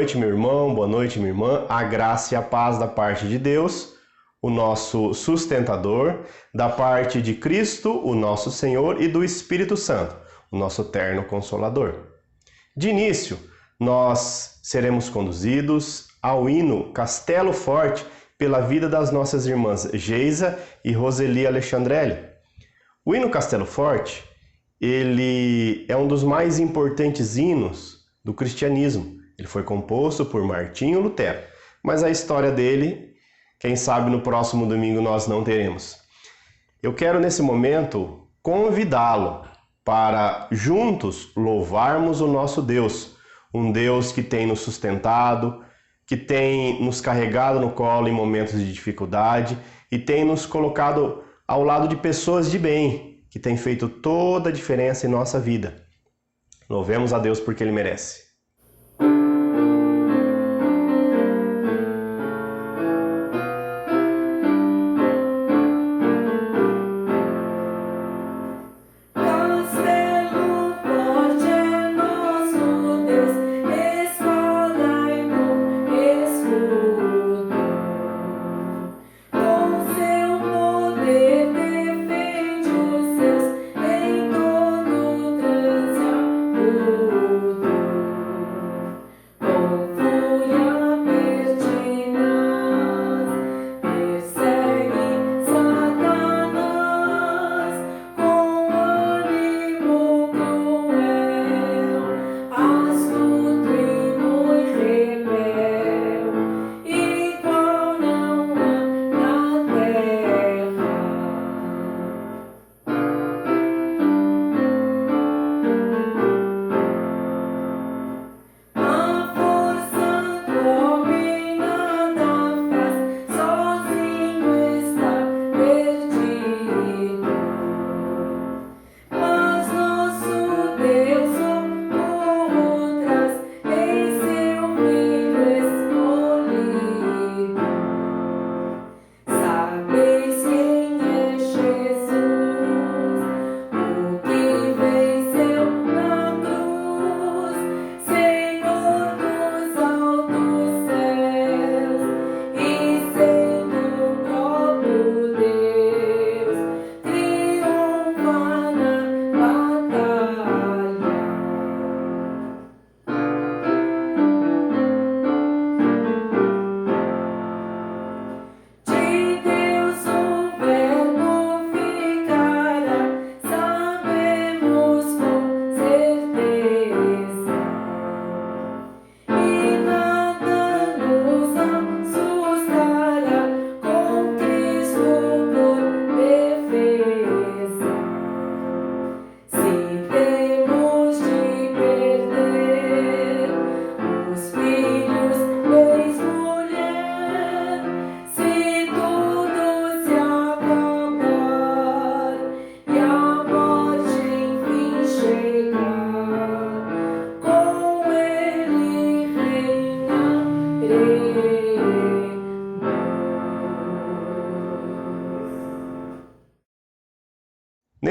noite, meu irmão, boa noite, minha irmã. A graça e a paz da parte de Deus, o nosso sustentador, da parte de Cristo, o nosso Senhor, e do Espírito Santo, o nosso eterno consolador. De início, nós seremos conduzidos ao hino Castelo Forte pela vida das nossas irmãs Geisa e Roseli Alexandrelli. O hino Castelo Forte, ele é um dos mais importantes hinos do cristianismo. Ele foi composto por Martinho Lutero, mas a história dele, quem sabe no próximo domingo nós não teremos. Eu quero nesse momento convidá-lo para juntos louvarmos o nosso Deus, um Deus que tem nos sustentado, que tem nos carregado no colo em momentos de dificuldade e tem nos colocado ao lado de pessoas de bem, que tem feito toda a diferença em nossa vida. Louvemos a Deus porque Ele merece.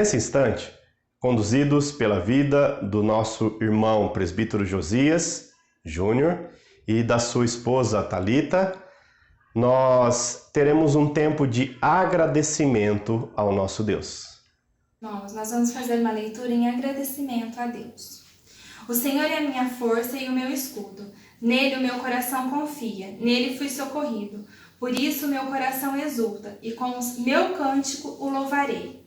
Nesse instante, conduzidos pela vida do nosso irmão presbítero Josias Júnior e da sua esposa Thalita, nós teremos um tempo de agradecimento ao nosso Deus. Nós vamos fazer uma leitura em agradecimento a Deus. O Senhor é a minha força e o meu escudo. Nele o meu coração confia, nele fui socorrido. Por isso o meu coração exulta e com o meu cântico o louvarei.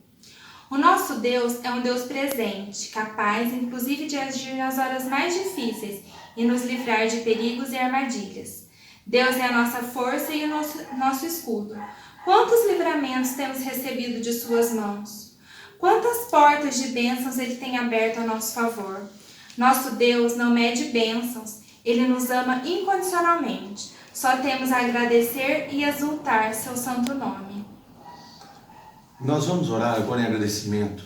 O nosso Deus é um Deus presente, capaz inclusive de agir nas horas mais difíceis e nos livrar de perigos e armadilhas. Deus é a nossa força e o nosso escudo. Quantos livramentos temos recebido de suas mãos? Quantas portas de bênçãos Ele tem aberto a nosso favor? Nosso Deus não mede bênçãos, Ele nos ama incondicionalmente. Só temos a agradecer e exultar seu santo nome. Nós vamos orar agora em agradecimento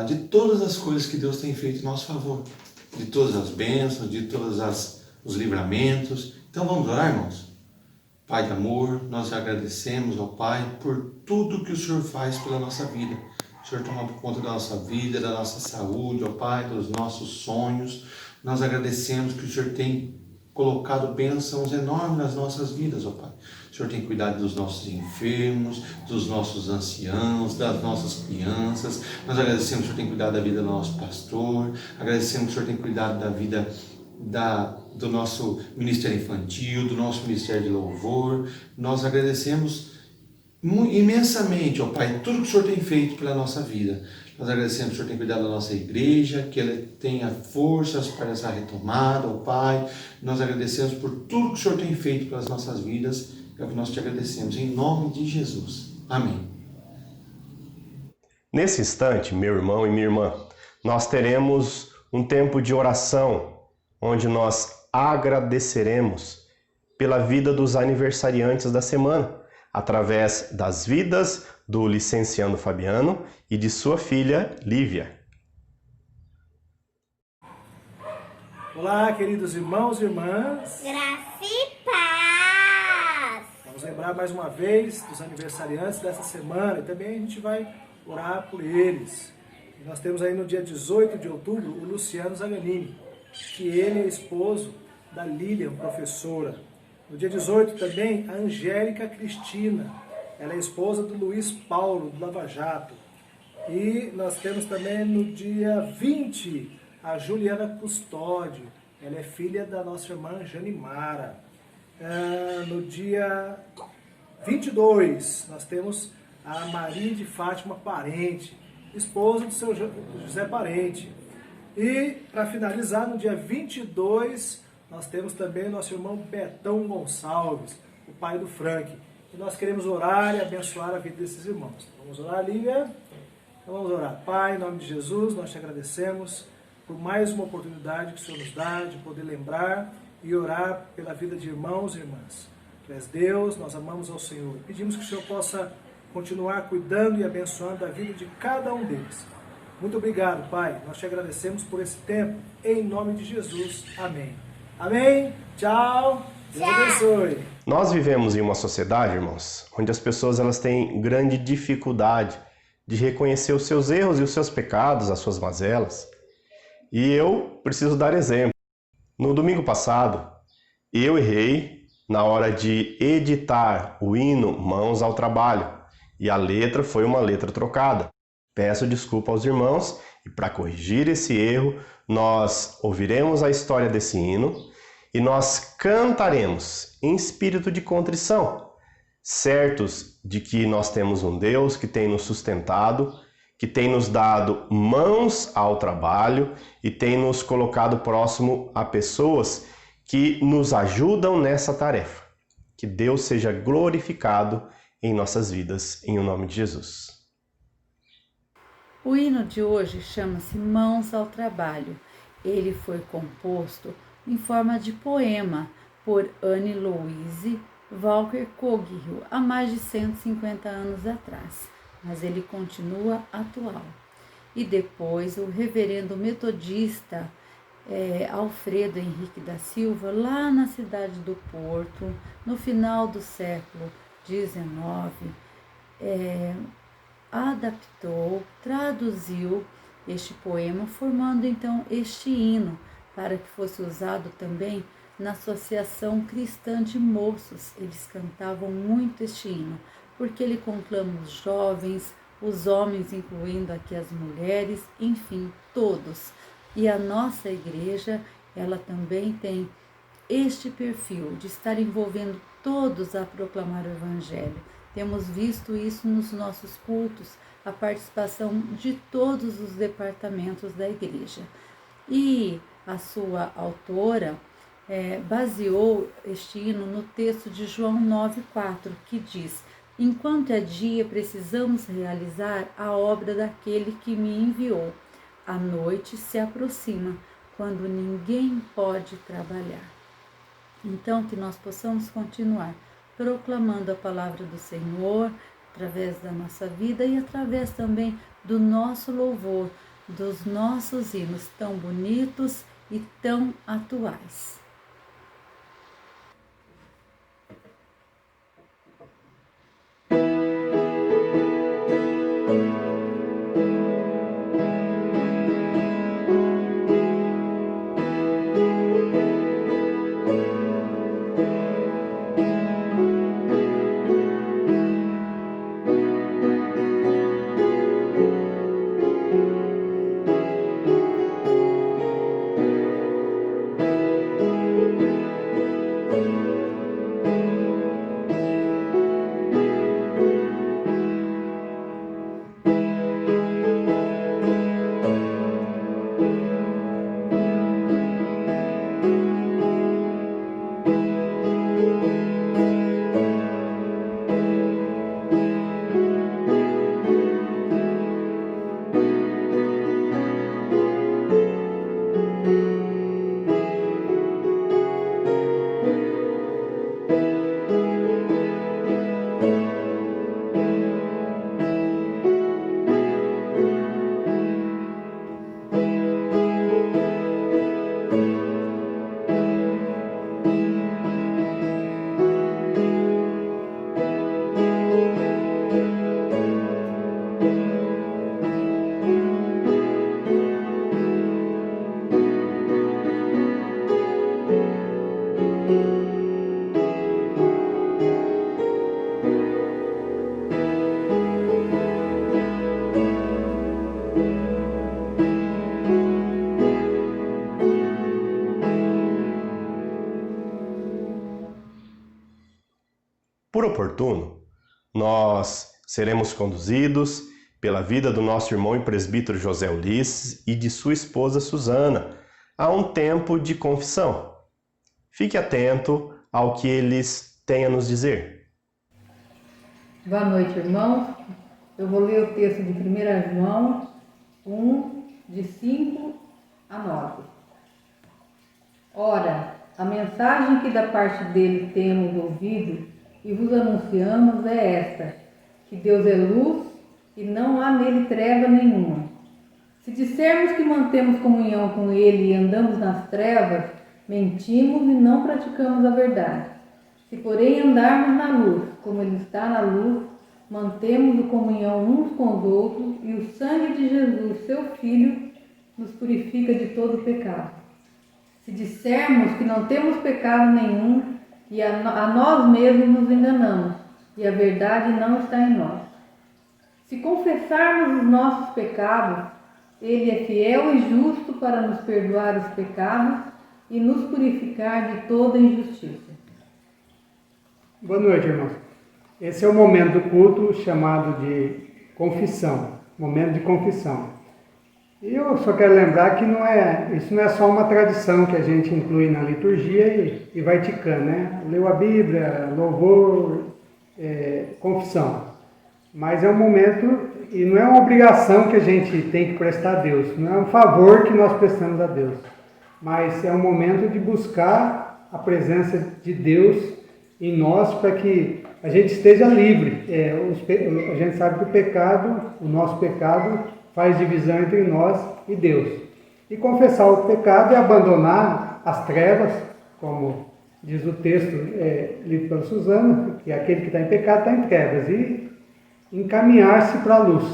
de todas as coisas que Deus tem feito em nosso favor, de todas as bênçãos, de todos os livramentos. Então vamos orar, irmãos? Pai de amor, nós agradecemos ao Pai por tudo que o Senhor faz pela nossa vida. O Senhor toma conta da nossa vida, da nossa saúde, ó Pai, dos nossos sonhos. Nós agradecemos que o Senhor tem colocado bênçãos enormes nas nossas vidas, ó Pai. O Senhor tem cuidado dos nossos enfermos, dos nossos anciãos, das nossas crianças. Nós agradecemos que o Senhor tem cuidado da vida do nosso pastor, agradecemos que o Senhor tem cuidado da vida do nosso ministério infantil, do nosso ministério de louvor. Nós agradecemos imensamente, ó Pai, tudo que o Senhor tem feito pela nossa vida. Nós agradecemos que o Senhor tem cuidado da nossa igreja, que ela tenha forças para essa retomada, ó Pai. Nós agradecemos por tudo que o Senhor tem feito pelas nossas vidas. É o que nós te agradecemos, em nome de Jesus. Amém. Nesse instante, meu irmão e minha irmã, nós teremos um tempo de oração, onde nós agradeceremos pela vida dos aniversariantes da semana, através das vidas do licenciando Fabiano e de sua filha Lívia. Olá, queridos irmãos e irmãs. Graça e paz. Vamos lembrar mais uma vez dos aniversariantes dessa semana e também a gente vai orar por eles. E nós temos aí no dia 18 de outubro o Luciano Zaganini, que ele é esposo da Lilian, professora. No dia 18 também a Angélica Cristina, ela é esposa do Luiz Paulo, do Lava Jato. E nós temos também no dia 20 a Juliana Custódio, ela é filha da nossa irmã Janimara. No dia 22 nós temos a Maria de Fátima Parente, esposa do seu José Parente. E para finalizar, no dia 22 nós temos também o nosso irmão Betão Gonçalves, o pai do Frank. E nós queremos orar e abençoar a vida desses irmãos. Vamos orar, Lívia? Então vamos orar. Pai, em nome de Jesus, nós te agradecemos por mais uma oportunidade que o Senhor nos dá de poder lembrar e orar pela vida de irmãos e irmãs. Tu és Deus, nós amamos ao Senhor. Pedimos que o Senhor possa continuar cuidando e abençoando a vida de cada um deles. Muito obrigado, Pai. Nós te agradecemos por esse tempo. Em nome de Jesus. Amém. Amém. Tchau. Deus abençoe. Nós vivemos em uma sociedade, irmãos, onde as pessoas elas têm grande dificuldade de reconhecer os seus erros e os seus pecados, as suas mazelas. E eu preciso dar exemplo. No domingo passado, eu errei na hora de editar o hino Mãos ao Trabalho, e a letra foi uma letra trocada. Peço desculpa aos irmãos, e para corrigir esse erro, nós ouviremos a história desse hino e nós cantaremos em espírito de contrição, certos de que nós temos um Deus que tem nos sustentado, que tem nos dado mãos ao trabalho e tem nos colocado próximo a pessoas que nos ajudam nessa tarefa. Que Deus seja glorificado em nossas vidas, em o nome de Jesus. O hino de hoje chama-se Mãos ao Trabalho. Ele foi composto em forma de poema por Anne Louise Walker Coghill há mais de 150 anos atrás, mas ele continua atual. E depois o reverendo metodista Alfredo Henrique da Silva, lá na cidade do Porto, no final do século XIX, adaptou, traduziu este poema, formando então este hino, para que fosse usado também na Associação Cristã de Moços. Eles cantavam muito este hino, porque ele conclama os jovens, os homens, incluindo aqui as mulheres, enfim, todos. E a nossa igreja, ela também tem este perfil de estar envolvendo todos a proclamar o Evangelho. Temos visto isso nos nossos cultos, a participação de todos os departamentos da igreja. E a sua autora baseou este hino no texto de João 9,4, que diz: enquanto é dia, precisamos realizar a obra daquele que me enviou. A noite se aproxima, quando ninguém pode trabalhar. Então, que nós possamos continuar proclamando a palavra do Senhor através da nossa vida e através também do nosso louvor, dos nossos hinos tão bonitos e tão atuais. for oportuno, nós seremos conduzidos pela vida do nosso irmão e presbítero José Ulisses e de sua esposa Suzana a um tempo de confissão. Fique atento ao que eles têm a nos dizer. Boa noite, irmãos. Eu vou ler o texto de 1 João 1, de 5 a 9. Ora, a mensagem que da parte dele temos ouvido e vos anunciamos é esta, que Deus é luz e não há nele treva nenhuma. Se dissermos que mantemos comunhão com ele e andamos nas trevas, mentimos e não praticamos a verdade. Se porém andarmos na luz, como ele está na luz, mantemos a comunhão uns com os outros e o sangue de Jesus, seu Filho, nos purifica de todo pecado. Se dissermos que não temos pecado nenhum, e a nós mesmos nos enganamos, e a verdade não está em nós. Se confessarmos os nossos pecados, ele é fiel e justo para nos perdoar os pecados e nos purificar de toda injustiça. Boa noite, irmãos. Esse é o momento do culto chamado de confissão, momento de confissão. E eu só quero lembrar que isso não é só uma tradição que a gente inclui na liturgia e vai ticando, né? Leu a Bíblia, louvor, confissão. Mas é um momento, e não é uma obrigação que a gente tem que prestar a Deus, não é um favor que nós prestamos a Deus, mas é um momento de buscar a presença de Deus em nós para que a gente esteja livre. A gente sabe que o nosso pecado, faz divisão entre nós e Deus. E confessar o pecado é abandonar as trevas, como diz o texto lido pela Suzana, que aquele que está em pecado está em trevas, e encaminhar-se para a luz.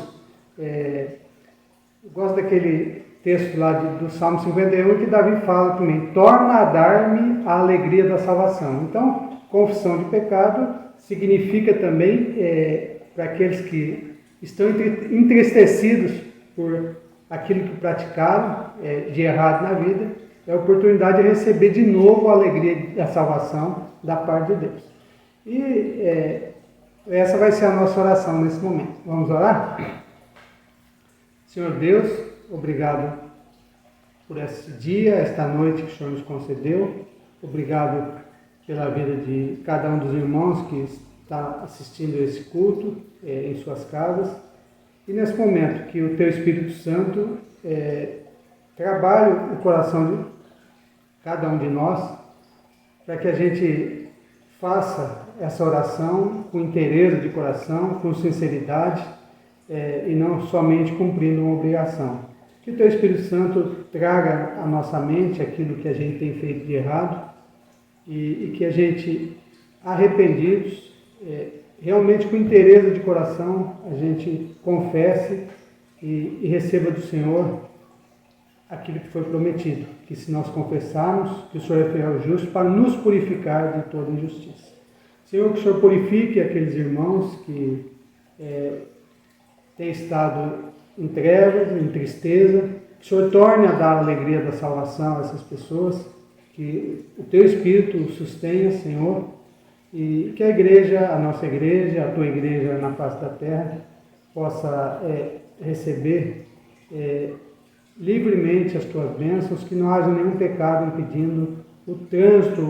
Eu gosto daquele texto lá do Salmo 51, que Davi fala também, torna a dar-me a alegria da salvação. Então, confissão de pecado significa também, para aqueles que estão entristecidos por aquilo que praticaram de errado na vida, é a oportunidade de receber de novo a alegria da salvação da parte de Deus. E essa vai ser a nossa oração nesse momento. Vamos orar? Senhor Deus, obrigado por esse dia, esta noite que o Senhor nos concedeu. Obrigado pela vida de cada um dos irmãos que está assistindo esse culto em suas casas. E nesse momento que o Teu Espírito Santo trabalhe o coração de cada um de nós, para que a gente faça essa oração com interesse de coração, com sinceridade, e não somente cumprindo uma obrigação. Que o Teu Espírito Santo traga à nossa mente aquilo que a gente tem feito de errado e que a gente, arrependidos, realmente com interesse de coração, a gente confesse e receba do Senhor aquilo que foi prometido, que se nós confessarmos, que o Senhor é fiel e justo para nos purificar de toda injustiça. Senhor, que o Senhor purifique aqueles irmãos que têm estado em trevas, em tristeza, que o Senhor torne a dar a alegria da salvação a essas pessoas, que o Teu Espírito os sustenha, Senhor, e que a igreja, a nossa igreja, a Tua igreja na face da terra, possa receber livremente as Tuas bênçãos, que não haja nenhum pecado impedindo o trânsito,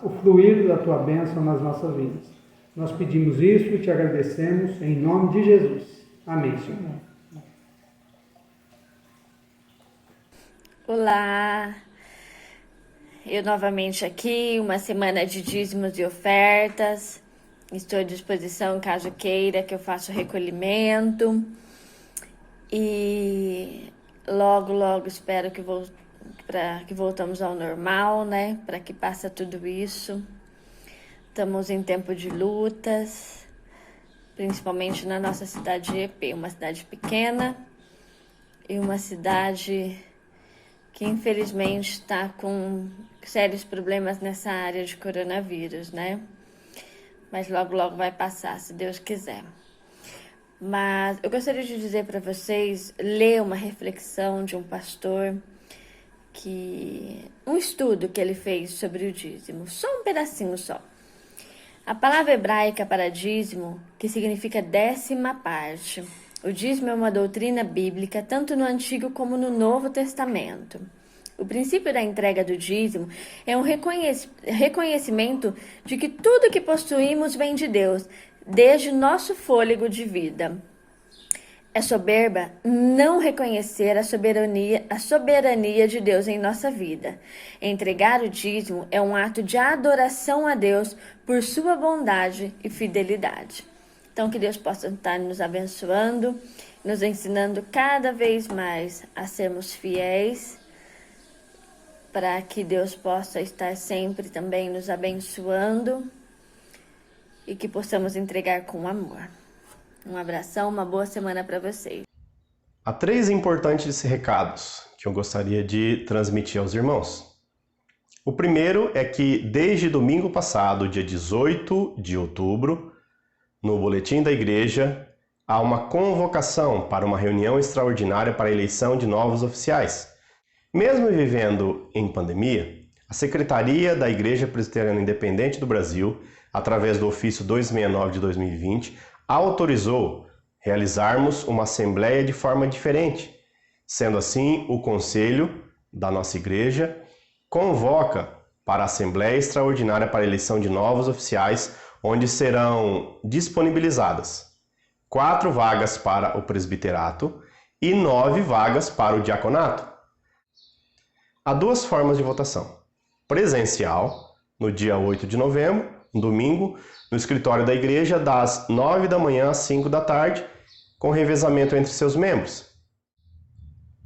o fluir da Tua bênção nas nossas vidas. Nós pedimos isso e Te agradecemos em nome de Jesus. Amém, Senhor. Olá! Eu novamente aqui, uma semana de dízimos e ofertas. Estou à disposição, caso queira, que eu faça o recolhimento. E logo espero que voltamos ao normal, né? Para que passe tudo isso. Estamos em tempo de lutas, principalmente na nossa cidade de EP, uma cidade pequena e uma cidade que infelizmente está com sérios problemas nessa área de coronavírus, né? Mas logo vai passar, se Deus quiser. Mas eu gostaria de dizer para vocês, ler uma reflexão de um pastor, um estudo que ele fez sobre o dízimo, só um pedacinho só. A palavra hebraica para dízimo, que significa 10ª parte. O dízimo é uma doutrina bíblica tanto no Antigo como no Novo Testamento. O princípio da entrega do dízimo é um reconhecimento de que tudo que possuímos vem de Deus, desde nosso fôlego de vida. É soberba não reconhecer a soberania de Deus em nossa vida. Entregar o dízimo é um ato de adoração a Deus por sua bondade e fidelidade. Então, que Deus possa estar nos abençoando, nos ensinando cada vez mais a sermos fiéis, para que Deus possa estar sempre também nos abençoando e que possamos entregar com amor. Um abração, uma boa semana para vocês. Há 3 importantes recados que eu gostaria de transmitir aos irmãos. O primeiro é que desde domingo passado, dia 18 de outubro, no boletim da igreja, há uma convocação para uma reunião extraordinária para a eleição de novos oficiais. Mesmo vivendo em pandemia, a Secretaria da Igreja Presbiteriana Independente do Brasil, através do ofício 269 de 2020, autorizou realizarmos uma assembleia de forma diferente. Sendo assim, o conselho da nossa igreja convoca para a Assembleia Extraordinária para a eleição de novos oficiais, onde serão disponibilizadas 4 vagas para o presbiterato e 9 vagas para o diaconato. Há 2 formas de votação: presencial, no dia 8 de novembro, um domingo, no escritório da igreja, das 9 da manhã às 5 da tarde, com revezamento entre seus membros.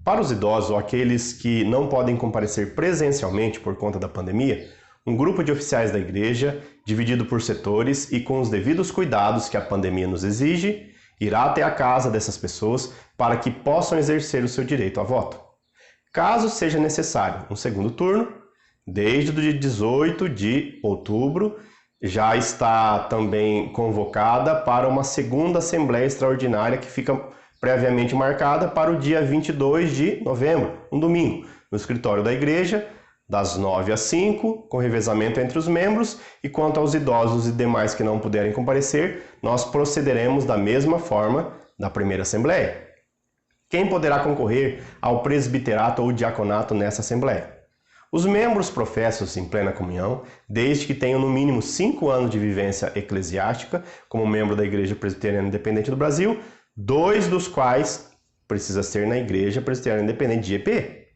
Para os idosos ou aqueles que não podem comparecer presencialmente por conta da pandemia, um grupo de oficiais da igreja, dividido por setores e com os devidos cuidados que a pandemia nos exige, irá até a casa dessas pessoas para que possam exercer o seu direito a voto. Caso seja necessário um segundo turno, desde o dia 18 de outubro, já está também convocada para uma segunda Assembleia Extraordinária que fica previamente marcada para o dia 22 de novembro, um domingo, no escritório da igreja, das 9 às 5, com revezamento entre os membros, e quanto aos idosos e demais que não puderem comparecer, nós procederemos da mesma forma da primeira Assembleia. Quem poderá concorrer ao presbiterato ou diaconato nessa Assembleia? Os membros professos em plena comunhão, desde que tenham no mínimo 5 anos de vivência eclesiástica como membro da Igreja Presbiteriana Independente do Brasil, 2 dos quais precisa ser na Igreja Presbiteriana Independente de EP,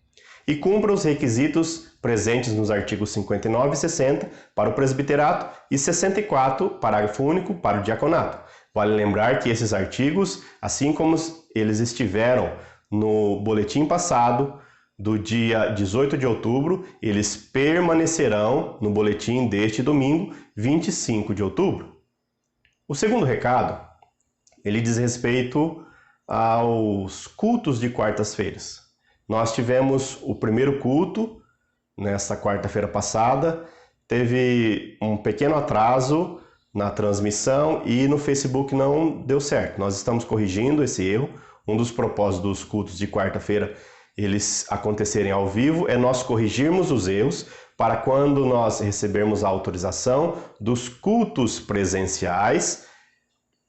e cumpra os requisitos presentes nos artigos 59 e 60 para o presbiterato e 64, parágrafo único, para o diaconato. Vale lembrar que esses artigos, assim como eles estiveram no boletim passado, do dia 18 de outubro, eles permanecerão no boletim deste domingo, 25 de outubro. O segundo recado, ele diz respeito aos cultos de quartas-feiras. Nós tivemos o primeiro culto, nesta quarta-feira passada, teve um pequeno atraso na transmissão e no Facebook não deu certo. Nós estamos corrigindo esse erro. Um dos propósitos dos cultos de quarta-feira, eles acontecerem ao vivo, é nós corrigirmos os erros para quando nós recebermos a autorização dos cultos presenciais,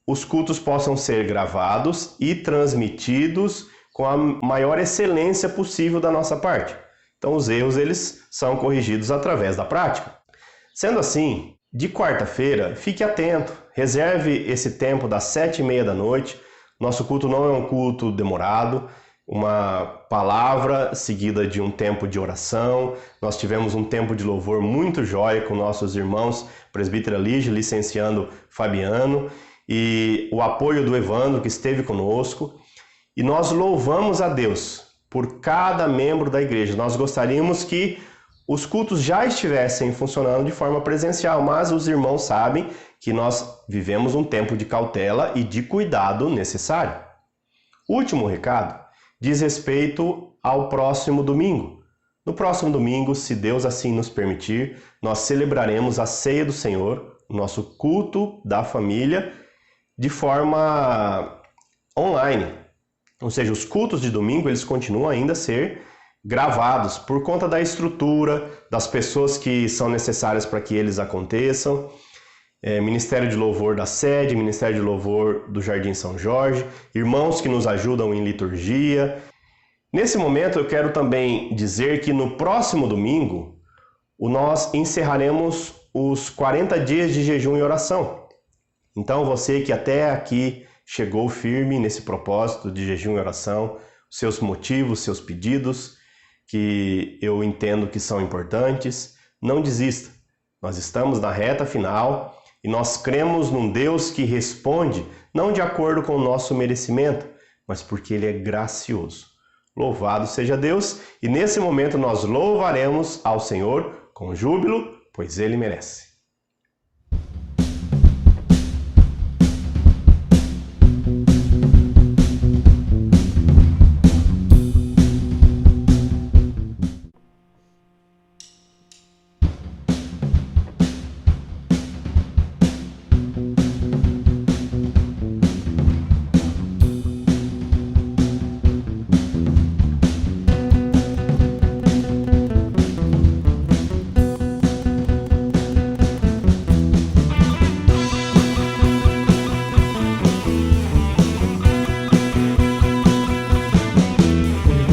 os cultos possam ser gravados e transmitidos com a maior excelência possível da nossa parte. Então os erros eles são corrigidos através da prática. Sendo assim, de quarta-feira, fique atento, reserve esse tempo das 7h30 da noite. Nosso culto não é um culto demorado, uma palavra seguida de um tempo de oração. Nós tivemos um tempo de louvor muito jóia com nossos irmãos presbítero Lígia, licenciando Fabiano, e o apoio do Evandro, que esteve conosco. E nós louvamos a Deus por cada membro da igreja. Nós gostaríamos que os cultos já estivessem funcionando de forma presencial, mas os irmãos sabem que nós vivemos um tempo de cautela e de cuidado necessário. Último recado diz respeito ao próximo domingo. No próximo domingo, se Deus assim nos permitir, nós celebraremos a Ceia do Senhor, o nosso culto da família, de forma online. Ou seja, os cultos de domingo eles continuam ainda a ser gravados por conta da estrutura, das pessoas que são necessárias para que eles aconteçam. Ministério de Louvor da Sede, Ministério de Louvor do Jardim São Jorge, irmãos que nos ajudam em liturgia. Nesse momento eu quero também dizer que no próximo domingo nós encerraremos os 40 dias de jejum e oração. Então você que até aqui chegou firme nesse propósito de jejum e oração, seus motivos, seus pedidos, que eu entendo que são importantes, não desista. Nós estamos na reta final e nós cremos num Deus que responde não de acordo com o nosso merecimento, mas porque Ele é gracioso. Louvado seja Deus, e nesse momento nós louvaremos ao Senhor com júbilo, pois Ele merece.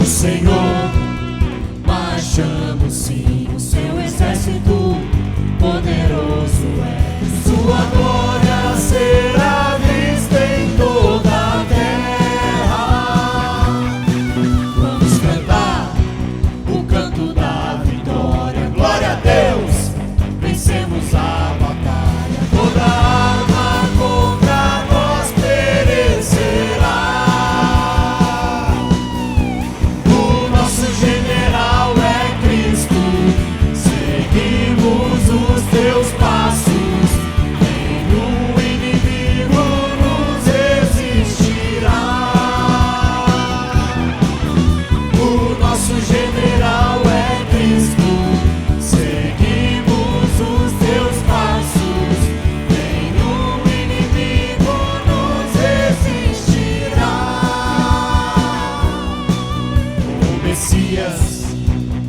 Senhor, marchamos sim, o seu exército poderoso é. Sua glória será vista em toda a terra. Vamos cantar o canto da vitória. Glória a Deus, vencemos a batalha. Toda arma contra nós perecerá. General é Cristo, seguimos os teus passos, nenhum inimigo nos resistirá. O nosso general é Cristo, seguimos os teus passos, nenhum inimigo nos resistirá. O Messias,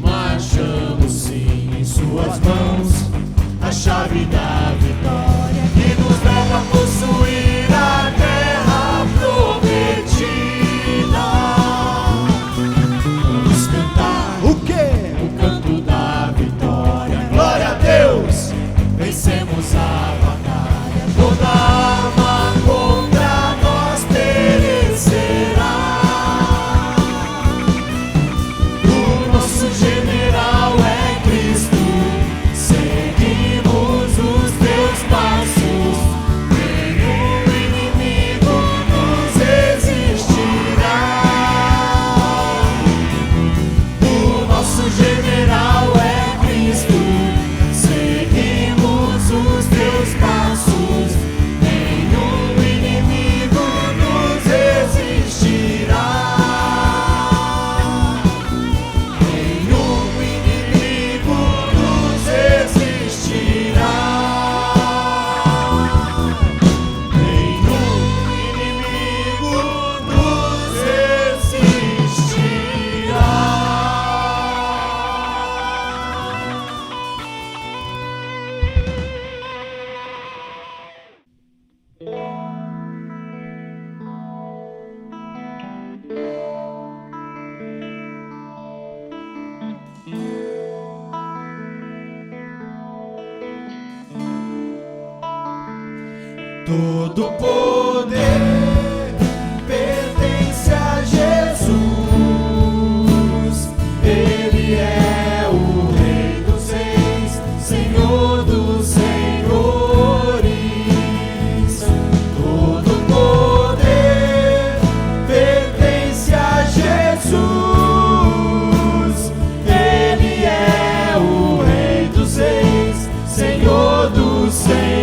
marchamos sim, em suas mãos a chave da vitória que nos leva a possuir a terra prometida. Vamos cantar o quê? O canto da vitória. Glória a Deus, vencemos a batalha. Toda arma contra nós perecerá. Nosso general é Cristo, seguimos os teus passos, nenhum inimigo nos resistirá. O nosso general é Cristo, seguimos os teus passos, nenhum inimigo nos resistirá. Todo poder pertence a Jesus. Ele é o Rei dos Reis, Senhor dos Senhores. Todo poder pertence a Jesus. Ele é o Rei dos Reis, Senhor dos Senhores.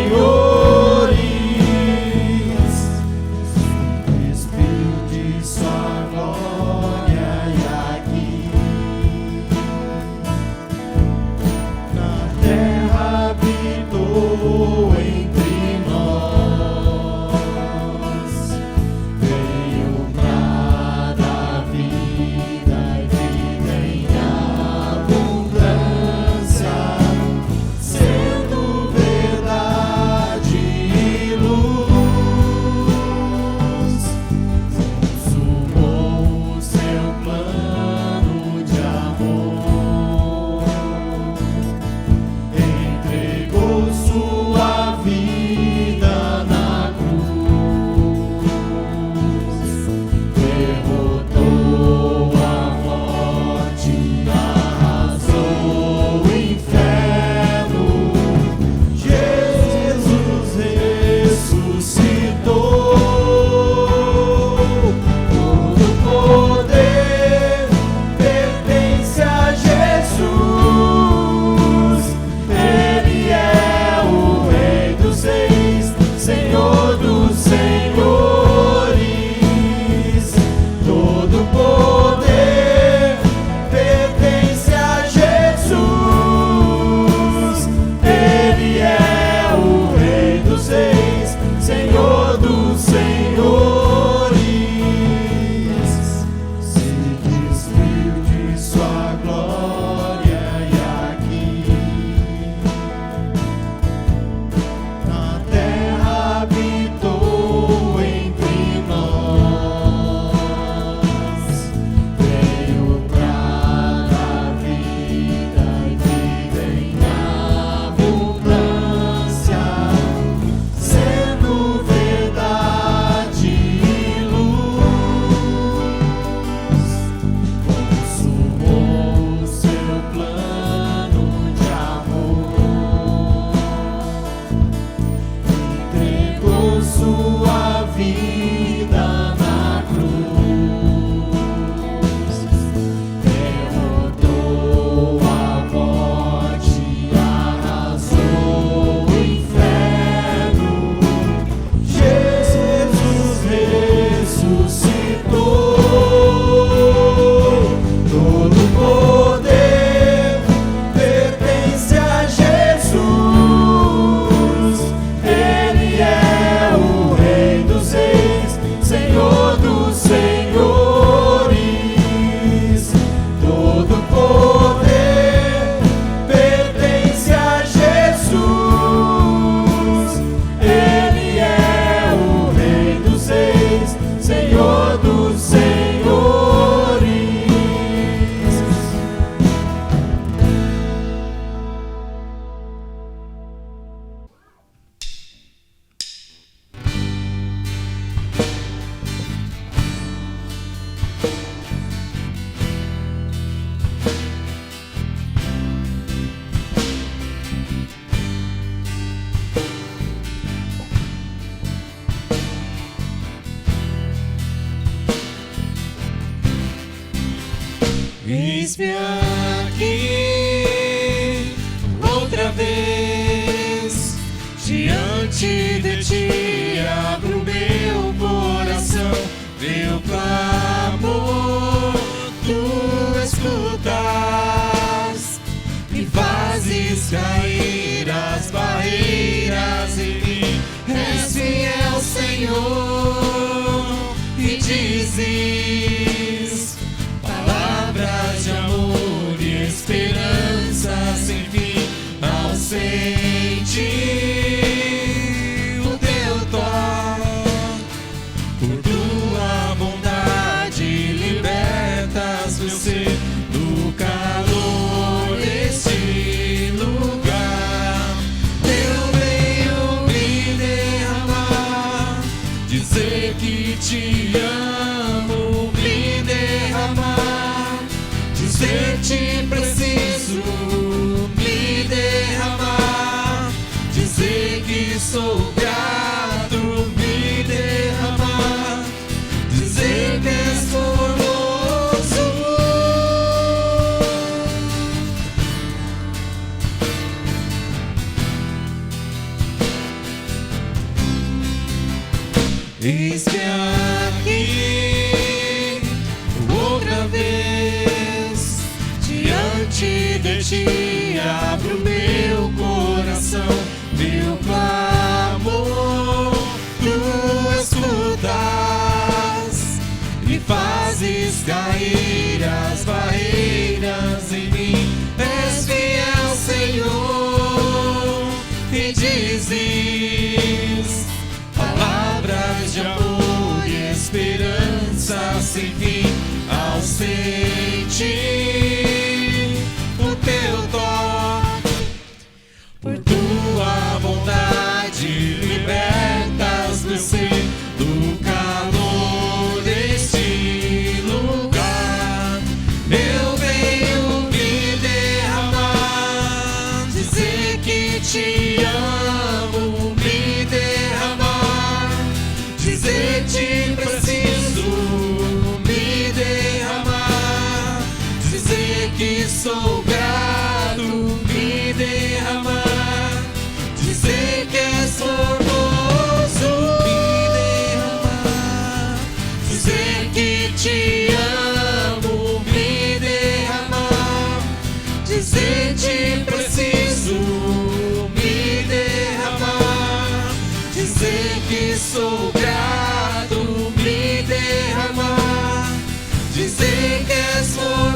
Eis-me aqui outra vez, diante de ti abro meu coração, meu clamor tu escutas e fazes cair as barreiras em mim. És fiel, Senhor, e dizes palavras de amor e esperança sem fim. Ao sentir o teu toque, por tua bondade libertas meu ser do calor deste lugar. Eu venho me derramar, dizer que te amo, me derramar, dizer te preciso, me derramar, dizer que sou grato, me derramar, dizer que és formoso. Eis-me aqui outra vez, diante de ti abro meu coração, meu clamor tu escutas e fazes cair as barreiras em mim. És fiel, Senhor, e dizes palavras de amor e esperança sem fim. Ao sentir o teu toque, por tua bondade libertas meu ser do calor deste lugar. Eu venho me derramar, dizer que te amo, me derramar, dizer te preciso, me derramar, dizer que sou grato, me derramar, dizer que és formoso, me derramar, dizer que te amo, me derramar, dizer te preciso, me derramar, dizer que sou grato, me derramar, dizer que és formoso.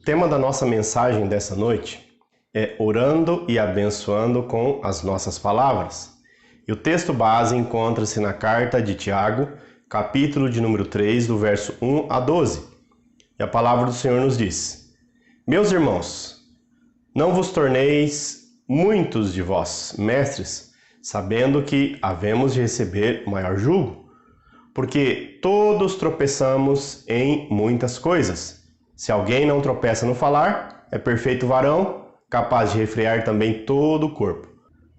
tema da nossa mensagem dessa noite é orando e abençoando com as nossas palavras. E o texto base encontra-se na carta de Tiago, capítulo de número 3, do verso 1 a 12. E a palavra do Senhor nos diz: Meus irmãos, não vos torneis muitos de vós mestres, sabendo que havemos de receber maior julgo, porque todos tropeçamos em muitas coisas. Se alguém não tropeça no falar, é perfeito varão, capaz de refrear também todo o corpo.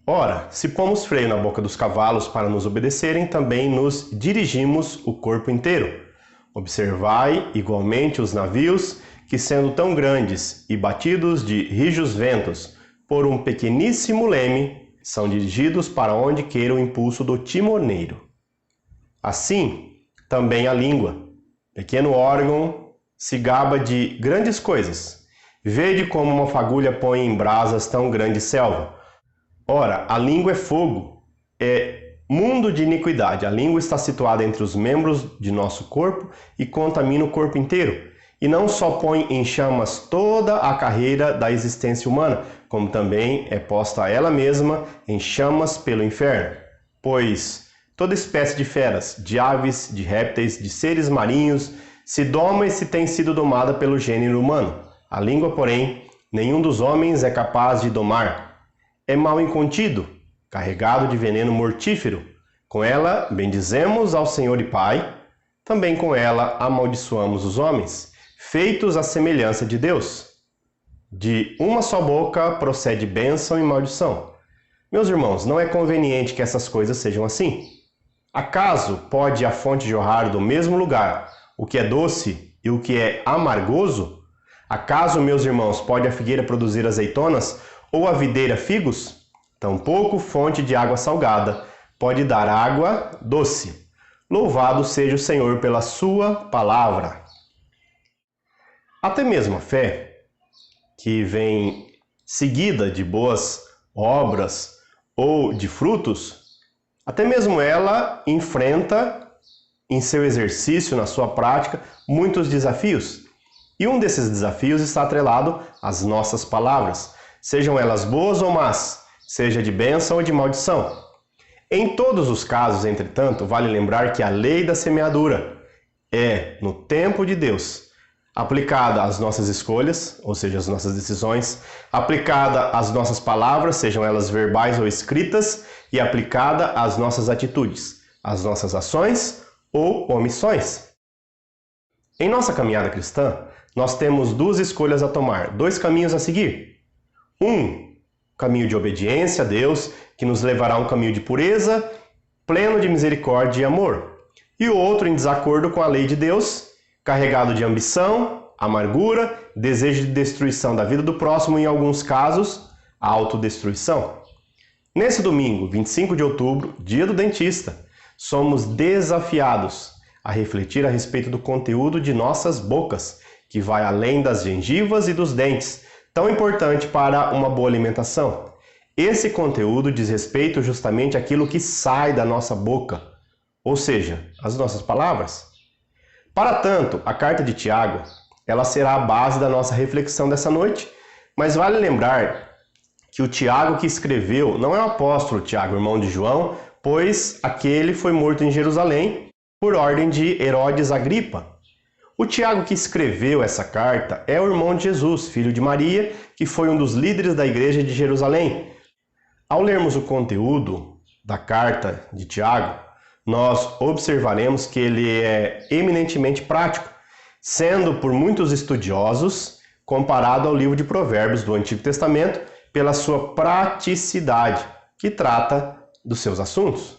Ora, se pomos freio na boca dos cavalos para nos obedecerem, também nos dirigimos o corpo inteiro. Observai igualmente os navios, que sendo tão grandes e batidos de rijos ventos por um pequeníssimo leme, são dirigidos para onde queira o impulso do timoneiro. Assim, também a língua, pequeno órgão, se gaba de grandes coisas. Vede como uma fagulha põe em brasas tão grande selva. Ora, a língua é fogo, é mundo de iniquidade. A língua está situada entre os membros de nosso corpo e contamina o corpo inteiro. E não só põe em chamas toda a carreira da existência humana, como também é posta ela mesma em chamas pelo inferno. Pois toda espécie de feras, de aves, de répteis, de seres marinhos, se doma e se tem sido domada pelo gênero humano. A língua, porém, nenhum dos homens é capaz de domar. É mal incontido, carregado de veneno mortífero. Com ela bendizemos ao Senhor e Pai, também com ela amaldiçoamos os homens, feitos à semelhança de Deus. De uma só boca procede bênção e maldição. Meus irmãos, não é conveniente que essas coisas sejam assim. Acaso pode a fonte jorrar do mesmo lugar o que é doce e o que é amargoso? Acaso, meus irmãos, pode a figueira produzir azeitonas ou a videira figos? Tampouco fonte de água salgada pode dar água doce. Louvado seja o Senhor pela sua palavra. Até mesmo a fé, que vem seguida de boas obras ou de frutos, até mesmo ela enfrenta em seu exercício, na sua prática, muitos desafios. E um desses desafios está atrelado às nossas palavras, sejam elas boas ou más, seja de bênção ou de maldição. Em todos os casos, entretanto, vale lembrar que a lei da semeadura é, no tempo de Deus, aplicada às nossas escolhas, ou seja, às nossas decisões, aplicada às nossas palavras, sejam elas verbais ou escritas, e aplicada às nossas atitudes, às nossas ações ou omissões. Em nossa caminhada cristã, nós temos duas escolhas a tomar, dois caminhos a seguir. Um caminho de obediência a Deus, que nos levará a um caminho de pureza, pleno de misericórdia e amor. E o outro em desacordo com a lei de Deus, carregado de ambição, amargura, desejo de destruição da vida do próximo e, em alguns casos, autodestruição. Nesse domingo, 25 de outubro, dia do dentista, somos desafiados a refletir a respeito do conteúdo de nossas bocas, que vai além das gengivas e dos dentes, tão importante para uma boa alimentação. Esse conteúdo diz respeito justamente àquilo que sai da nossa boca, ou seja, as nossas palavras. Para tanto, a carta de Tiago, ela será a base da nossa reflexão dessa noite, mas vale lembrar que o Tiago que escreveu não é o apóstolo Tiago, irmão de João, pois aquele foi morto em Jerusalém por ordem de Herodes Agripa. O Tiago que escreveu essa carta é o irmão de Jesus, filho de Maria, que foi um dos líderes da igreja de Jerusalém. Ao lermos o conteúdo da carta de Tiago, nós observaremos que ele é eminentemente prático, sendo por muitos estudiosos comparado ao livro de Provérbios do Antigo Testamento pela sua praticidade, que trata dos seus assuntos.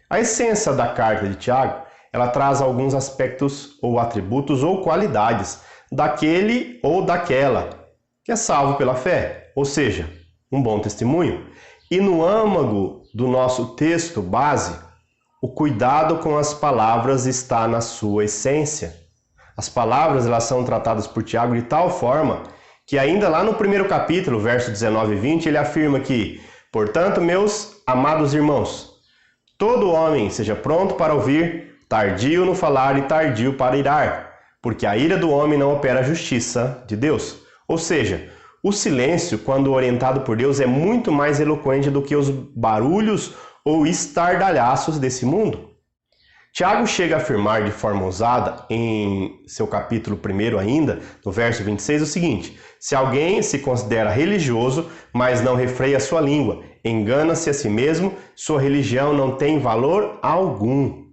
A essência da carta de Tiago, ela traz alguns aspectos ou atributos ou qualidades daquele ou daquela que é salvo pela fé, ou seja, um bom testemunho. E no âmago do nosso texto base, o cuidado com as palavras está na sua essência. As palavras elas são tratadas por Tiago de tal forma que ainda lá no primeiro capítulo, verso 19 e 20, ele afirma que, portanto, meus amados irmãos, todo homem seja pronto para ouvir, tardio no falar e tardio para irar, porque a ira do homem não opera a justiça de Deus. Ou seja, o silêncio, quando orientado por Deus, é muito mais eloquente do que os barulhos ou estardalhaços desse mundo. Tiago chega a afirmar de forma ousada, em seu capítulo 1 ainda, no verso 26, o seguinte: se alguém se considera religioso, mas não refreia sua língua, engana-se a si mesmo, sua religião não tem valor algum.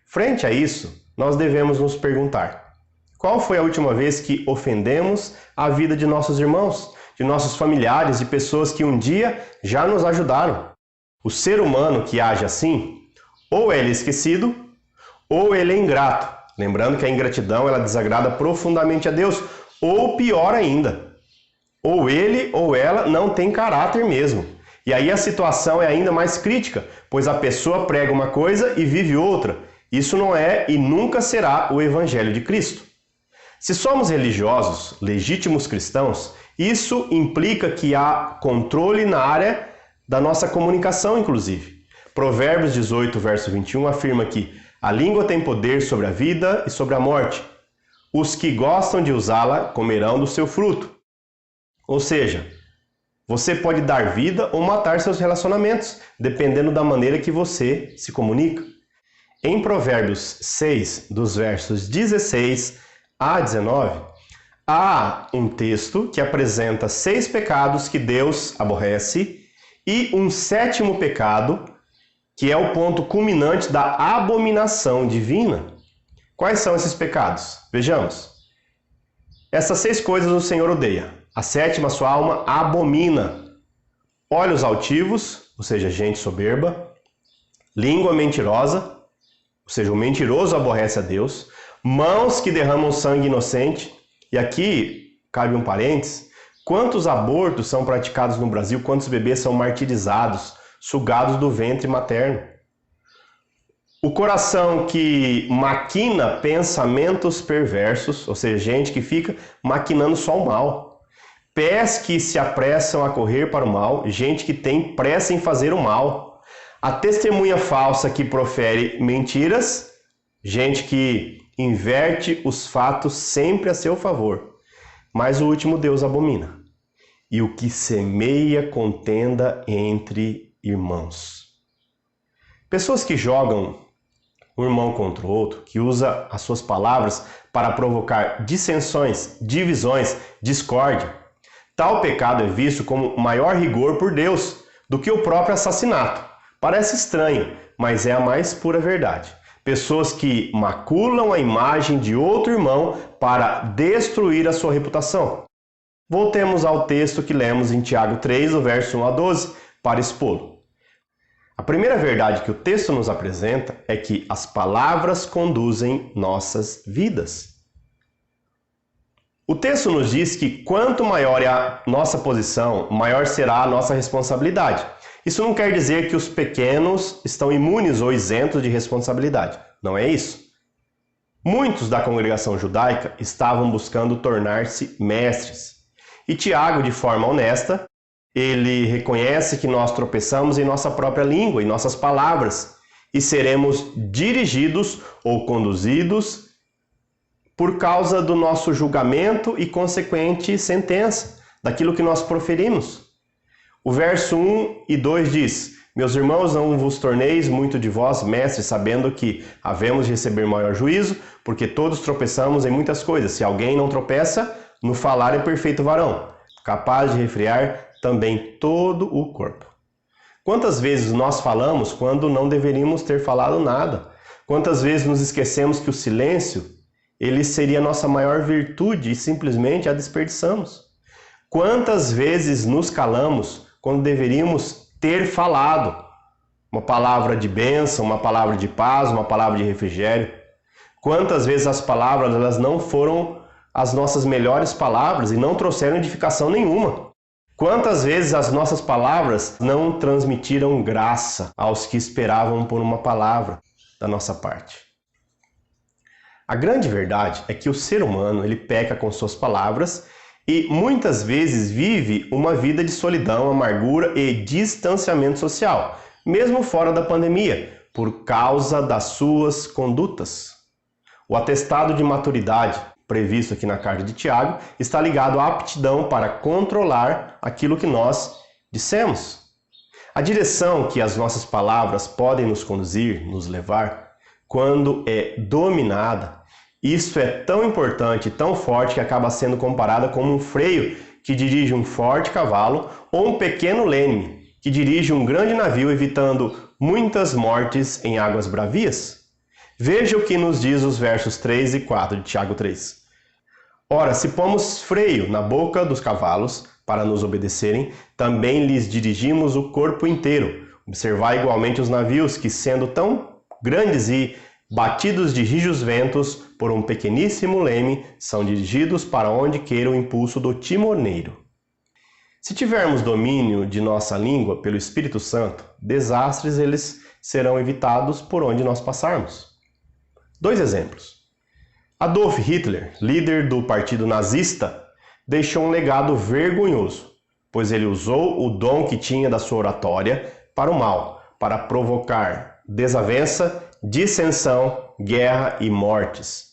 Frente a isso, nós devemos nos perguntar: qual foi a última vez que ofendemos a vida de nossos irmãos, de nossos familiares, de pessoas que um dia já nos ajudaram? O ser humano que age assim, ou ele é esquecido, ou ele é ingrato. Lembrando que a ingratidão ela desagrada profundamente a Deus. Ou pior ainda, ou ele ou ela não tem caráter mesmo. E aí a situação é ainda mais crítica, pois a pessoa prega uma coisa e vive outra. Isso não é e nunca será o Evangelho de Cristo. Se somos religiosos, legítimos cristãos, isso implica que há controle na área da nossa comunicação, inclusive. Provérbios 18, verso 21 afirma que a língua tem poder sobre a vida e sobre a morte. Os que gostam de usá-la comerão do seu fruto. Ou seja, você pode dar vida ou matar seus relacionamentos, dependendo da maneira que você se comunica. Em Provérbios 6, dos versos 16 a 19, há um texto que apresenta 6 pecados que Deus aborrece e um 7º pecado, que é o ponto culminante da abominação divina. Quais são esses pecados? Vejamos. Essas 6 coisas o Senhor odeia. A 7ª sua alma abomina: olhos altivos, ou seja, gente soberba; língua mentirosa, ou seja, o mentiroso aborrece a Deus; mãos que derramam sangue inocente. E aqui cabe um parênteses: quantos abortos são praticados no Brasil, quantos bebês são martirizados, sugados do ventre materno. O coração que maquina pensamentos perversos, ou seja, gente que fica maquinando só o mal. Pés que se apressam a correr para o mal, gente que tem pressa em fazer o mal. A testemunha falsa que profere mentiras, gente que inverte os fatos sempre a seu favor. Mas o último Deus abomina: e o que semeia contenda entre irmãos. Pessoas que jogam um irmão contra o outro, que usa as suas palavras para provocar dissensões, divisões, discórdia. Tal pecado é visto como maior rigor por Deus do que o próprio assassinato. Parece estranho, mas é a mais pura verdade. Pessoas que maculam a imagem de outro irmão para destruir a sua reputação. Voltemos ao texto que lemos em Tiago 3, do verso 1 a 12, para expô-lo. A primeira verdade que o texto nos apresenta é que as palavras conduzem nossas vidas. O texto nos diz que quanto maior é a nossa posição, maior será a nossa responsabilidade. Isso não quer dizer que os pequenos estão imunes ou isentos de responsabilidade. Não é isso. Muitos da congregação judaica estavam buscando tornar-se mestres. E Tiago, de forma honesta, ele reconhece que nós tropeçamos em nossa própria língua, em nossas palavras, e seremos dirigidos ou conduzidos por causa do nosso julgamento e consequente sentença, daquilo que nós proferimos. O verso 1 e 2 diz: meus irmãos, não vos torneis muito de vós mestres, sabendo que havemos de receber maior juízo, porque todos tropeçamos em muitas coisas. Se alguém não tropeça, no falar é perfeito varão, capaz de refrear também todo o corpo. Quantas vezes nós falamos quando não deveríamos ter falado nada? Quantas vezes nos esquecemos que o silêncio, ele seria a nossa maior virtude e simplesmente a desperdiçamos? Quantas vezes nos calamos quando deveríamos ter falado uma palavra de bênção, uma palavra de paz, uma palavra de refrigério? Quantas vezes as palavras elas não foram as nossas melhores palavras e não trouxeram edificação nenhuma? Quantas vezes as nossas palavras não transmitiram graça aos que esperavam por uma palavra da nossa parte? A grande verdade é que o ser humano ele peca com suas palavras e muitas vezes vive uma vida de solidão, amargura e distanciamento social, mesmo fora da pandemia, por causa das suas condutas. O atestado de maturidade, previsto aqui na carta de Tiago, está ligado à aptidão para controlar aquilo que nós dissemos. A direção que as nossas palavras podem nos conduzir, nos levar, quando é dominada, isso é tão importante, tão forte, que acaba sendo comparada como um freio que dirige um forte cavalo ou um pequeno leme que dirige um grande navio, evitando muitas mortes em águas bravias. Veja o que nos diz os versos 3 e 4 de Tiago 3. Ora, se pomos freio na boca dos cavalos para nos obedecerem, também lhes dirigimos o corpo inteiro. Observai igualmente os navios, que sendo tão grandes e batidos de rijos ventos por um pequeníssimo leme, são dirigidos para onde queira o impulso do timoneiro. Se tivermos domínio de nossa língua pelo Espírito Santo, desastres eles serão evitados por onde nós passarmos. 2 exemplos. Adolf Hitler, líder do partido nazista, deixou um legado vergonhoso, pois ele usou o dom que tinha da sua oratória para o mal, para provocar desavença, dissensão, guerra e mortes.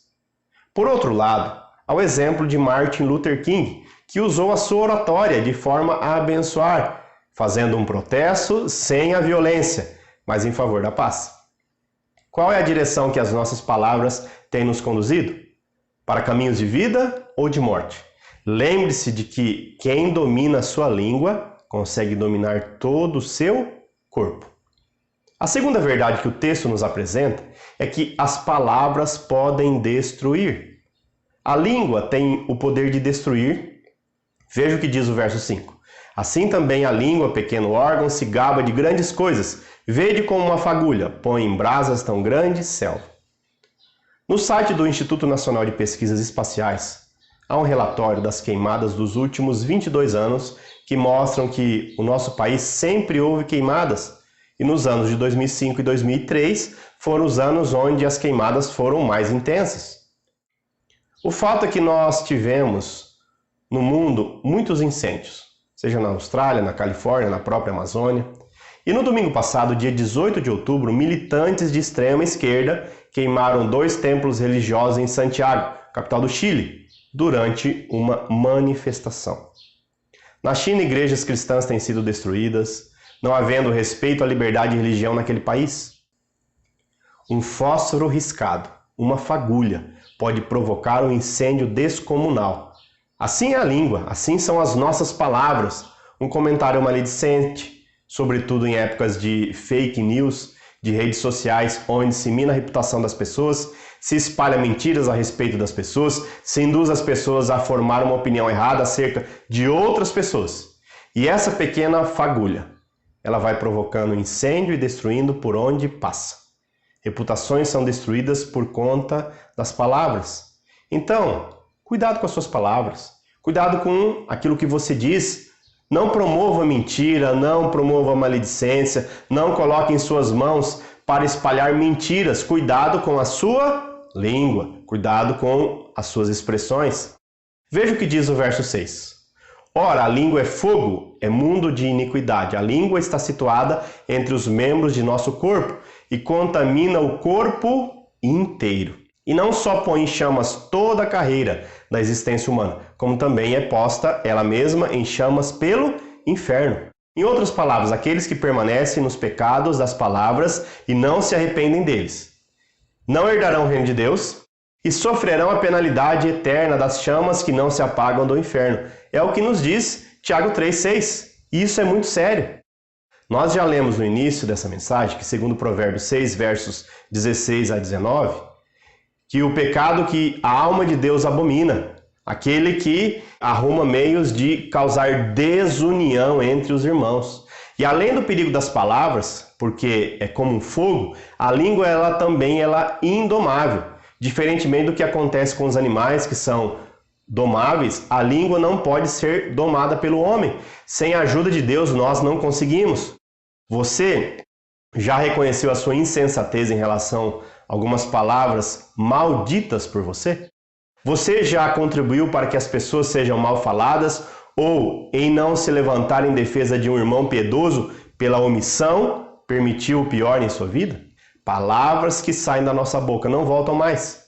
Por outro lado, há o exemplo de Martin Luther King, que usou a sua oratória de forma a abençoar, fazendo um protesto sem a violência, mas em favor da paz. Qual é a direção que as nossas palavras têm nos conduzido? Para caminhos de vida ou de morte? Lembre-se de que quem domina a sua língua consegue dominar todo o seu corpo. A segunda verdade que o texto nos apresenta é que as palavras podem destruir. A língua tem o poder de destruir. Veja o que diz o verso 5. Assim também a língua, pequeno órgão, se gaba de grandes coisas. Vede como uma fagulha, põe em brasas tão grande selva. No site do Instituto Nacional de Pesquisas Espaciais, há um relatório das queimadas dos últimos 22 anos que mostram que o nosso país sempre houve queimadas. E nos anos de 2005 e 2003 foram os anos onde as queimadas foram mais intensas. O fato é que nós tivemos no mundo muitos incêndios, seja na Austrália, na Califórnia, na própria Amazônia. E no domingo passado, dia 18 de outubro, militantes de extrema esquerda queimaram 2 templos religiosos em Santiago, capital do Chile, durante uma manifestação. Na China, igrejas cristãs têm sido destruídas, não havendo respeito à liberdade de religião naquele país. Um fósforo riscado, uma fagulha, pode provocar um incêndio descomunal. Assim é a língua, assim são as nossas palavras. Um comentário maledicente, sobretudo em épocas de fake news, de redes sociais, onde se mina a reputação das pessoas, se espalha mentiras a respeito das pessoas, se induz as pessoas a formar uma opinião errada acerca de outras pessoas. E essa pequena fagulha, ela vai provocando incêndio e destruindo por onde passa. Reputações são destruídas por conta das palavras. Então, cuidado com as suas palavras. Cuidado com aquilo que você diz. Não promova mentira, não promova maledicência, não coloque em suas mãos para espalhar mentiras. Cuidado com a sua língua, cuidado com as suas expressões. Veja o que diz o verso 6. Ora, a língua é fogo, é mundo de iniquidade. A língua está situada entre os membros de nosso corpo e contamina o corpo inteiro. E não só põe em chamas toda a carreira da existência humana, como também é posta ela mesma em chamas pelo inferno. Em outras palavras, aqueles que permanecem nos pecados das palavras e não se arrependem deles, não herdarão o reino de Deus e sofrerão a penalidade eterna das chamas que não se apagam do inferno. É o que nos diz Tiago 3,6. E isso é muito sério. Nós já lemos no início dessa mensagem que, segundo Provérbios 6, versos 16 a 19, que o pecado que a alma de Deus abomina, aquele que arruma meios de causar desunião entre os irmãos. E além do perigo das palavras, porque é como um fogo, a língua também é indomável. Diferentemente do que acontece com os animais que são domáveis, a língua não pode ser domada pelo homem. Sem a ajuda de Deus, nós não conseguimos. Você já reconheceu a sua insensatez em relação a algumas palavras malditas por você? Você já contribuiu para que as pessoas sejam mal faladas ou, em não se levantar em defesa de um irmão piedoso, pela omissão, permitiu o pior em sua vida? Palavras que saem da nossa boca não voltam mais.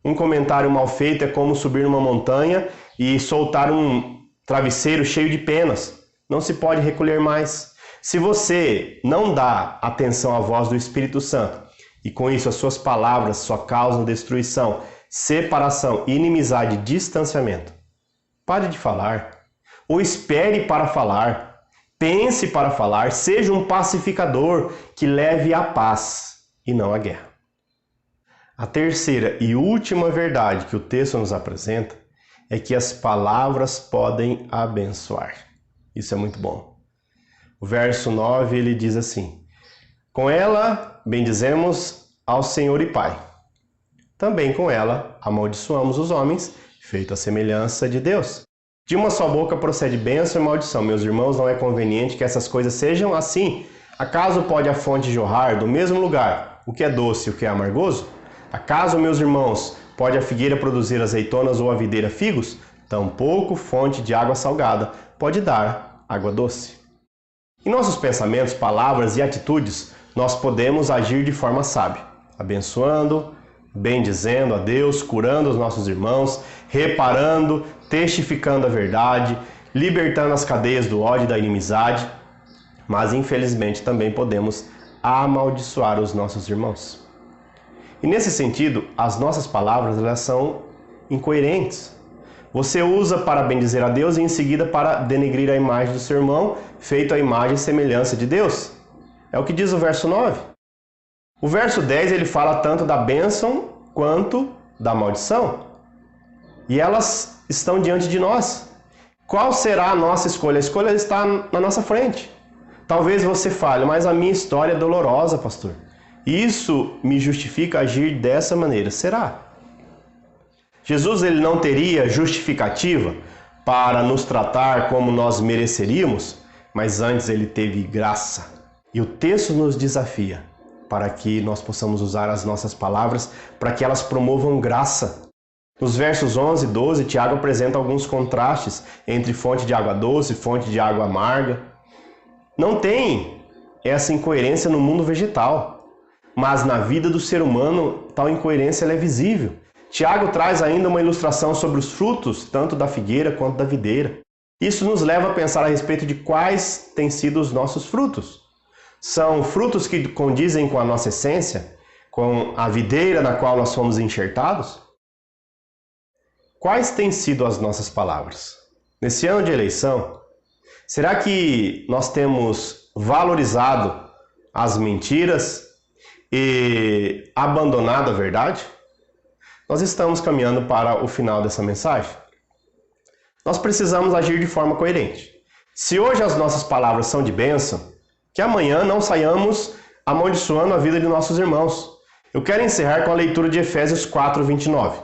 Um comentário mal feito é como subir numa montanha e soltar um travesseiro cheio de penas. Não se pode recolher mais. Se você não dá atenção à voz do Espírito Santo, e com isso as suas palavras só causam destruição, separação, inimizade, distanciamento, pare de falar, ou espere para falar, pense para falar, seja um pacificador que leve a paz e não a guerra. A terceira e última verdade que o texto nos apresenta é que as palavras podem abençoar. Isso é muito bom. O verso 9 ele diz assim: com ela bendizemos ao Senhor e Pai. Também com ela amaldiçoamos os homens, feito à semelhança de Deus. De uma só boca procede bênção e maldição. Meus irmãos, não é conveniente que essas coisas sejam assim. Acaso pode a fonte jorrar do mesmo lugar o que é doce e o que é amargoso? Acaso, meus irmãos, pode a figueira produzir azeitonas ou a videira figos? Tampouco fonte de água salgada pode dar água doce. Em nossos pensamentos, palavras e atitudes, nós podemos agir de forma sábia, abençoando, bendizendo a Deus, curando os nossos irmãos, reparando, testificando a verdade, libertando as cadeias do ódio e da inimizade, mas infelizmente também podemos amaldiçoar os nossos irmãos. E nesse sentido, as nossas palavras elas são incoerentes. Você usa para bendizer a Deus e em seguida para denegrir a imagem do seu irmão, feito à imagem e semelhança de Deus. É o que diz o verso 9. O verso 10 ele fala tanto da bênção quanto da maldição. E elas estão diante de nós. Qual será a nossa escolha? A escolha está na nossa frente. Talvez você fale, mas a minha história é dolorosa, pastor. Isso me justifica agir dessa maneira. Será? Jesus ele não teria justificativa para nos tratar como nós mereceríamos, mas antes ele teve graça. E o texto nos desafia para que nós possamos usar as nossas palavras para que elas promovam graça. Nos versos 11 e 12, Tiago apresenta alguns contrastes entre fonte de água doce e fonte de água amarga. Não tem essa incoerência no mundo vegetal, mas na vida do ser humano tal incoerência ela é visível. Tiago traz ainda uma ilustração sobre os frutos, tanto da figueira quanto da videira. Isso nos leva a pensar a respeito de quais têm sido os nossos frutos. São frutos que condizem com a nossa essência, com a videira na qual nós fomos enxertados? Quais têm sido as nossas palavras? Nesse ano de eleição, será que nós temos valorizado as mentiras e abandonado a verdade? Nós estamos caminhando para o final dessa mensagem. Nós precisamos agir de forma coerente. Se hoje as nossas palavras são de bênção, que amanhã não saiamos amaldiçoando a vida de nossos irmãos. Eu quero encerrar com a leitura de Efésios 4:29.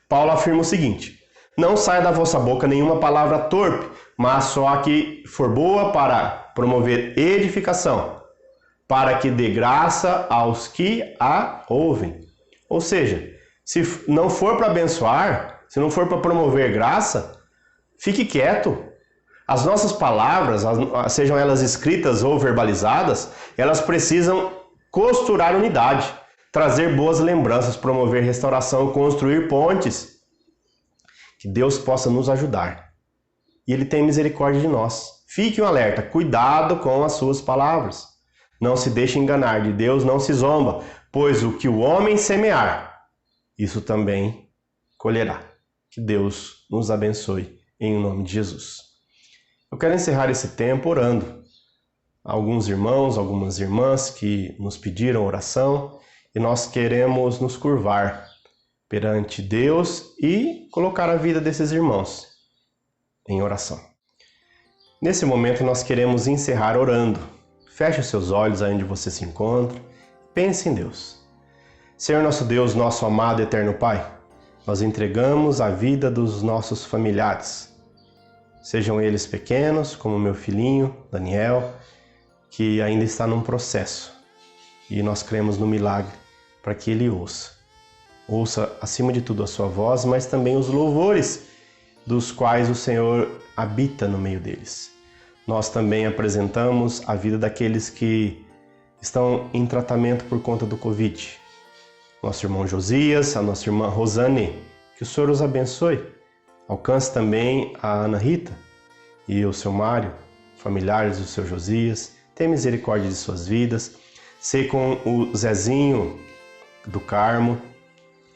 Paulo afirma o seguinte: não saia da vossa boca nenhuma palavra torpe, mas só a que for boa para promover edificação, para que dê graça aos que a ouvem. Ou seja, se não for para abençoar, se não for para promover graça, fique quieto. As nossas palavras, sejam elas escritas ou verbalizadas, elas precisam costurar unidade, trazer boas lembranças, promover restauração, construir pontes. Que Deus possa nos ajudar. E Ele tem misericórdia de nós. Fique um alerta, cuidado com as suas palavras. Não se deixe enganar, de Deus não se zomba, pois o que o homem semear, isso também colherá. Que Deus nos abençoe, em nome de Jesus. Eu quero encerrar esse tempo orando. Alguns irmãos, algumas irmãs que nos pediram oração e nós queremos nos curvar perante Deus e colocar a vida desses irmãos em oração. Nesse momento nós queremos encerrar orando. Feche os seus olhos aí onde você se encontra. Pense em Deus. Senhor nosso Deus, nosso amado e eterno Pai, nós entregamos a vida dos nossos familiares. Sejam eles pequenos, como meu filhinho, Daniel, que ainda está num processo. E nós cremos no milagre para que ele ouça. Ouça, acima de tudo, a sua voz, mas também os louvores dos quais o Senhor habita no meio deles. Nós também apresentamos a vida daqueles que estão em tratamento por conta do Covid. nosso irmão Josias, a nossa irmã Rosane. Que o Senhor os abençoe. Alcance também a Ana Rita e o seu Mário, familiares do seu Josias. Tenha misericórdia de suas vidas. Sei com o Zezinho do Carmo,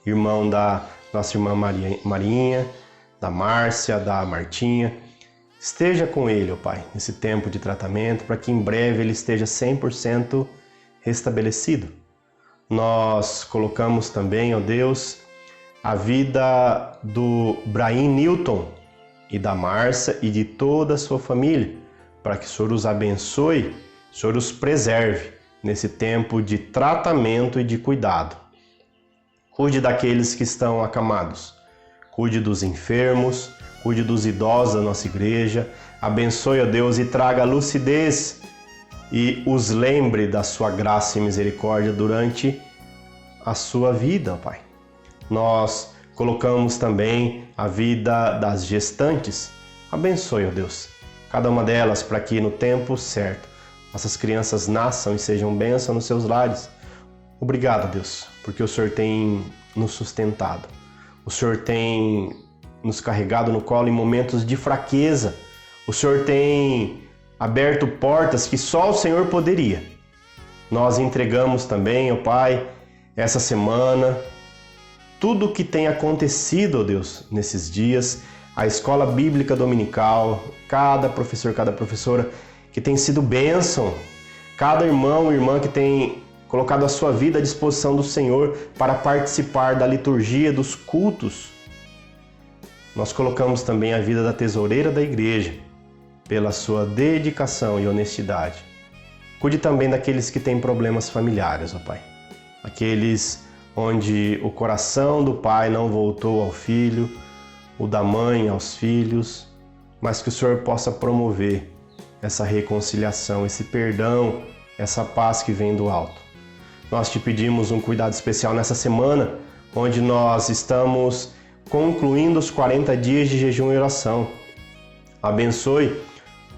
irmão da nossa irmã Marinha, da Márcia, da Martinha. Esteja com ele, ó Pai, nesse tempo de tratamento, para que em breve ele esteja 100% restabelecido. Nós colocamos também, ó Deus, a vida do Brahim Newton e da Márcia e de toda a sua família, para que o Senhor os abençoe, o Senhor os preserve nesse tempo de tratamento e de cuidado. Cuide daqueles que estão acamados, cuide dos enfermos, cuide dos idosos da nossa igreja, abençoe, ó Deus, e traga lucidez e os lembre da sua graça e misericórdia durante a sua vida, ó Pai. Nós colocamos também a vida das gestantes. Abençoe, ó Deus, cada uma delas para que no tempo certo essas crianças nasçam e sejam bênção nos seus lares. Obrigado, Deus, porque o Senhor tem nos sustentado. O Senhor tem nos carregado no colo em momentos de fraqueza. O Senhor tem aberto portas que só o Senhor poderia. Nós entregamos também, ó Pai, essa semana, tudo o que tem acontecido, ó Deus, nesses dias, a escola bíblica dominical, cada professor, cada professora que tem sido bênção, cada irmão e irmã que tem colocado a sua vida à disposição do Senhor para participar da liturgia, dos cultos. Nós colocamos também a vida da tesoureira da igreja, pela sua dedicação e honestidade. Cuide também daqueles que têm problemas familiares, ó Pai. Aqueles onde o coração do pai não voltou ao filho, o da mãe aos filhos, mas que o Senhor possa promover essa reconciliação, esse perdão, essa paz que vem do alto. Nós te pedimos um cuidado especial nessa semana, onde nós estamos concluindo os 40 dias de jejum e oração. Abençoe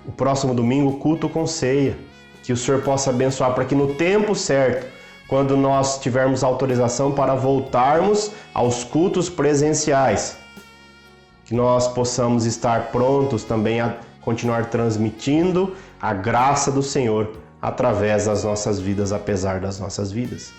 o próximo domingo, culto com ceia, que o Senhor possa abençoar para que no tempo certo, quando nós tivermos autorização para voltarmos aos cultos presenciais, que nós possamos estar prontos também a continuar transmitindo a graça do Senhor através das nossas vidas, apesar das nossas vidas.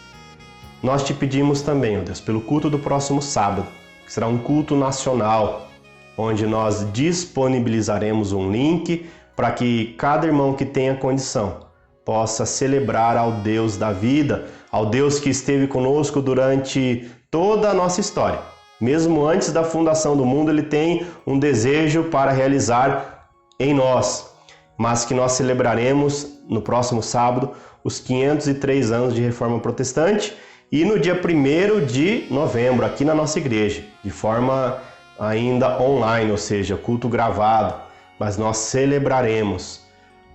Nós te pedimos também, ó Deus, pelo culto do próximo sábado, que será um culto nacional, onde nós disponibilizaremos um link para que cada irmão que tenha condição possa celebrar ao Deus da vida, ao Deus que esteve conosco durante toda a nossa história. Mesmo antes da fundação do mundo, Ele tem um desejo para realizar em nós, mas que nós celebraremos no próximo sábado os 503 anos de Reforma Protestante e no dia 1º de novembro, aqui na nossa igreja, de forma ainda online, ou seja, culto gravado, mas nós celebraremos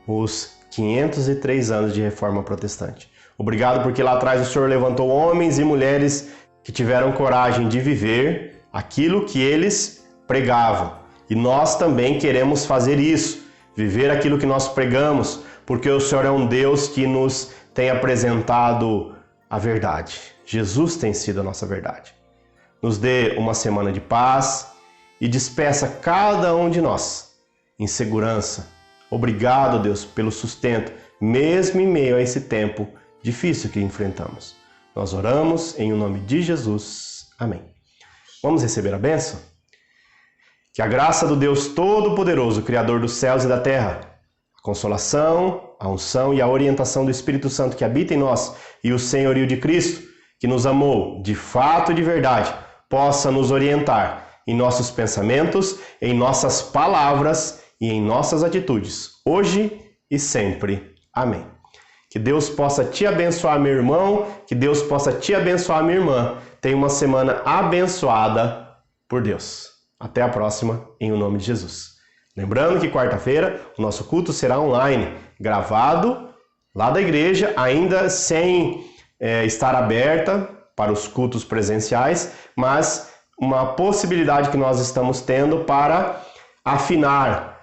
os 503 anos de Reforma Protestante. Obrigado porque lá atrás o Senhor levantou homens e mulheres que tiveram coragem de viver aquilo que eles pregavam. E nós também queremos fazer isso, viver aquilo que nós pregamos, porque o Senhor é um Deus que nos tem apresentado a verdade. Jesus tem sido a nossa verdade. Nos dê uma semana de paz e despeça cada um de nós em segurança. Obrigado, Deus, pelo sustento, mesmo em meio a esse tempo difícil que enfrentamos. Nós oramos em nome de Jesus. Amém. Vamos receber a bênção? Que a graça do Deus Todo-Poderoso, Criador dos céus e da terra, a consolação, a unção e a orientação do Espírito Santo que habita em nós e o senhorio de Cristo, que nos amou de fato e de verdade, possa nos orientar em nossos pensamentos, em nossas palavras e em nossas atitudes, hoje e sempre. Amém. Que Deus possa te abençoar, meu irmão, que Deus possa te abençoar, minha irmã. Tenha uma semana abençoada por Deus. Até a próxima, em nome de Jesus. Lembrando que quarta-feira o nosso culto será online, gravado lá da igreja, ainda sem estar aberta para os cultos presenciais, mas uma possibilidade que nós estamos tendo para afinar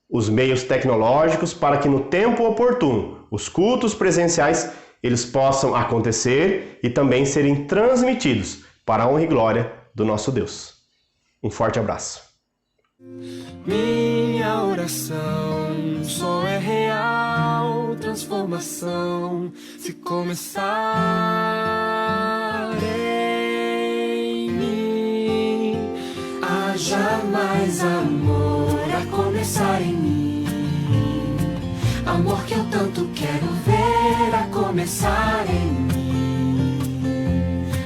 os meios tecnológicos para que no tempo oportuno os cultos presenciais eles possam acontecer e também serem transmitidos para a honra e glória do nosso Deus. Um forte abraço. Minha oração só é real transformação se começar em mim. Haja mais amor a começar em mim, amor que eu tanto quero ver a começar em mim,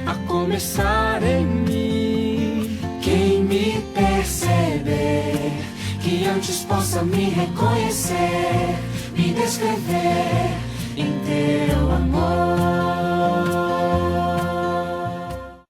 a começar em mim. Quem me perceber, que antes possa me reconhecer, me descrever